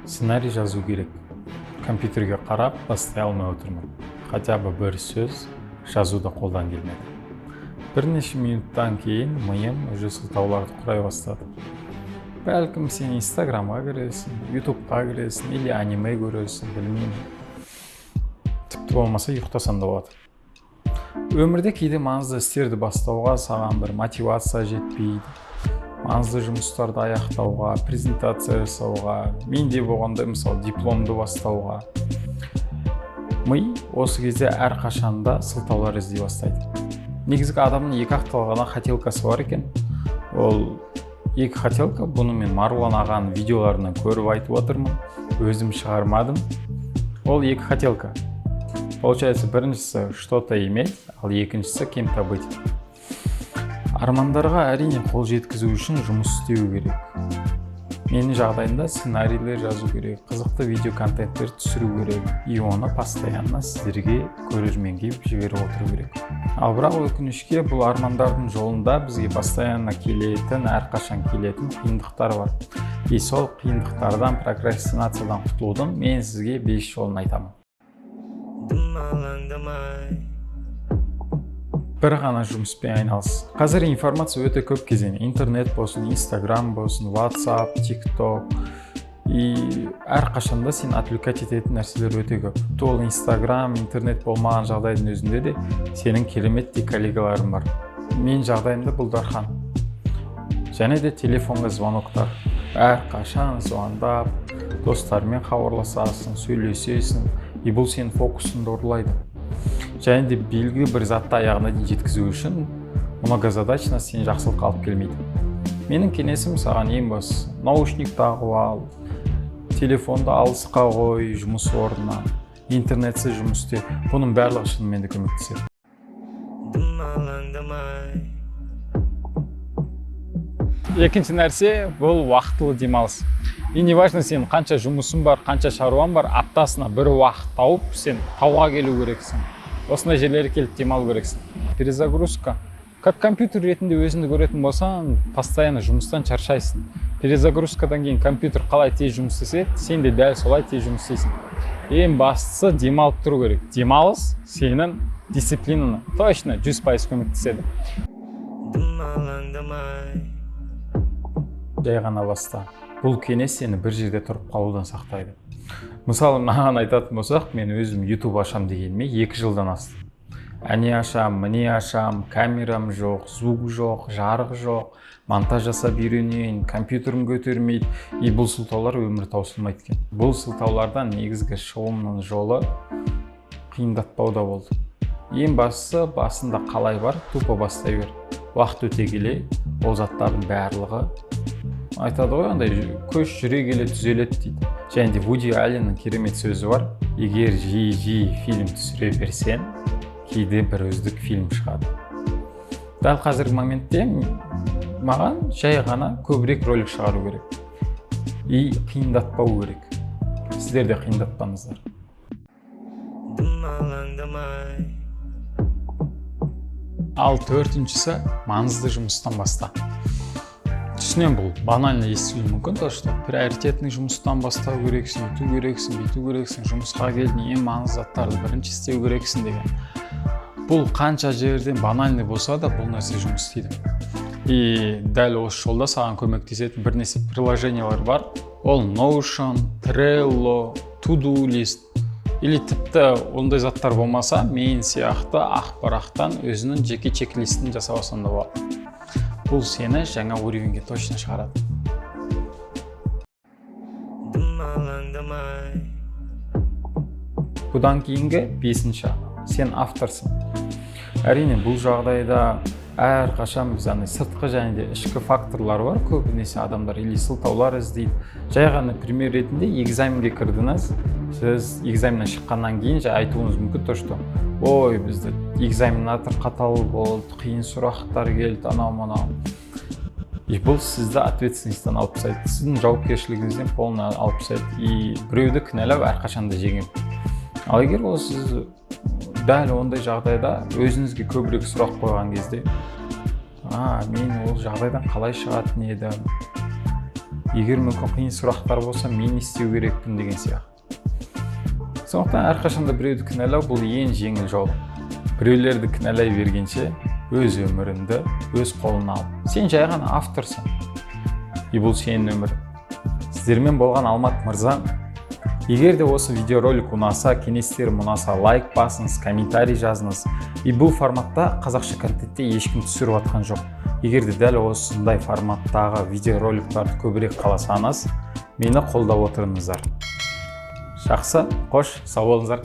Сценарий жазу керек. Компьютерге қарап бастай алмай отырмын. Хотя бы бір сөз жазуды қолдан келмеді. Бірнеше минуттан кейін миым уже сылтауларды құрай бастады. Бәлкім сен Инстаграмға кіресің, Ютубқа кіресің, или аниме көресің, білмеймін. Тіпті болмаса ұйықтасаң да болады. Өмірде кейде маңызды істерді бастауға саған бір мотивация жетпейді. Маңызды жұмыстарды аяқтауға, презентация жасауға, менде болғанда мысалы дипломды бастауға. Ми осы кезде әрқашанда сылтаулар іздей бастайды. Негізгі адамның екі ақталғана хотелкасы бар екен. Ол екі хотелка, бұны мен Марғұлан ағаның видеоларынан көріп айтып отырмын. Өзім шығармадым. Ол екі хотелка. Получается, біріншісі что-то иметь, ал екіншісі кем-то быть. Армандарға әрине қол жеткізу үшін жұмыс істеу керек. Менің жағдайымда сценарийлер жазу керек, қызықты видео контенттер түсіру керек, и оны постоянно сіздерге көрерменге жіберіп отыру керек. Ал бірақ өкінішке бұл армандардың жолында бізге постоянно келетін, әрқашан келетін қиындықтар бар. И сол қиындықтардан, прокрастинациядан құтылудың мен сізге 5 жолын айтамын. Бір ғана жұмыспен айналыс. Қазір информация өте көп кезең. Интернет болсын, Инстаграм болсын, WhatsApp, TikTok. И әрқашанда сен отвлекать ететін нәрселер өте көп. Ол Инстаграм, интернет болмаған жағдайдың өзінде де сенің кереметтей коллегаларың бар. Мен жағдайымда бұл Дархан. Және де телефонға звоноктар. Әрқашан звондап, достармен хабарласасың, сөйлесесің. И бұл сенің фокусыңды ұрлайды. Және де белгілі бір затты аяғына дейін жеткізу үшін многозадачно сен жақсылық алып келмейді. Менің кеңесім саған ең басты наушник тағып ал, телефонды алысқа қой жұмыс орнына, интернетсіз жұмыс істе. Бұның барлығы шынымен де көмектеседі. Екінші нәрсе бұл уақытылы демалыс. И не важно сен қанша жұмысың бар, қанша шаруаң бар, аптасына бір уақыт тауып сен тауға келу керексің. Осындай жерлерге келіп демалу керексің. Перезагрузка. Как компьютер ретінде өзіңді көретін болсаң, постоянно жұмыстан шаршайсың. Перезагрузкадан кейін компьютер қалай тез жұмыс істесе, сен де дәл солай тез жұмыс істейсің. Ең бастысы демалып тұру керек. Демалыс сенің дисциплинаны точно 100% көмектеседі. Жай ғана баста. Бұл кеңес сені бір жерде тұрып қалудан сақтайды. Мысалы, маған айтатын болсақ, мен өзім YouTube ашам дегеніме 2 жылдан асты. Әне ашам, міне ашам, камерам жоқ, звук жоқ, жарық жоқ, монтаж жасап үйренейін, компьютерім көтермейді. И бұл сылтаулар өмір таусылмайды екен. Бұл сылтаулардан негізгі шығуымның жолы қиындатпауда болды. Ең бастысы, басында қалай бар, тупо бастай бер. Уақыт өте келе, ол заттардың барлығы айтады ғой, андай көш жүре келе түзеледі дейді. Және де Вуди Алленнің керемет сөзі бар. Егер жиі фильм түсіре берсең, кейде бір үздік фильм шығады. Дәл қазіргі моментте маған жай ғана көбірек ролик шығару керек. И қиындатпау керек. Сіздер де қиындатпаңыздар. Ал төртіншісі маңызды жұмыстан баста. Түсінен бұл банально естілуі мүмкін, то что приоритетный жұмыстан бастау керексің, өйту керексің, бүйту керексің, жұмысқа келдің ең маңызды заттарды бірінші істеу керексің деген. Бұл қанша жерден банальный болса да бұл нәрсе жұмыс істейді. И дәл осы жолда саған көмектесетін бірнеше приложениялар бар. Ол Notion, Trello, To-do list. Или тіпті ондай заттар болмаса, мен сияқты ақпараттан өзінің жеке чек-листін жасап алсаң да болады. Бұл сені жаңа уровеньге точно шығарады. Бұдан кейінгі 5-ші. Сен авторсың. Әрине бұл жағдайда әрқашан біз сыртқы және де ішкі факторлар бар. Көбінесе адамдар или сылтаулар іздейді. Жай ғана пример ретінде экзаменге кірдіңіз. Сіз экзаменнен шыққаннан кейін айтуыңыз мүмкін, то что ой, бізді экзаменатор қатал болды, қиын сұрақтар келді, анау-мынау. И бұл сізді ответственностьтан алып тастайды. Сіздің жауапкершілігіңізден полный алып тастайды. И біреуді кінәлап әрқашанда жеңіп. Ал егер ол сіз дәл ондай жағдайда өзіңізге көбірек сұрақ қойған кезде, мен ол жағдайдан қалай шығатын едім? егер мүмкін қиын сұрақтар болса мен не істеу керекпін деген сияқты. Сондықтан әрқашанда біреуді кінәлау бұл ең жеңіл жол. Біреулерді кінәлай бергенше өз өміріңді өз қолыңа ал. Сен жай ғана авторсың. И бұл сенің өмірің. Сіздермен болған Алмат мырза. Егер де осы видеоролик ұнаса, кеңестерім ұнаса, лайк басыңыз, комментарий жазыңыз. И бұл форматта қазақша контентте ешкім түсіріп жатқан жоқ. Егер де дәл осындай форматтағы видеороликтарды көбірек қаласаңыз, мені қолдап отырыңыздар. Жақсы, қош, сау болыңыздар.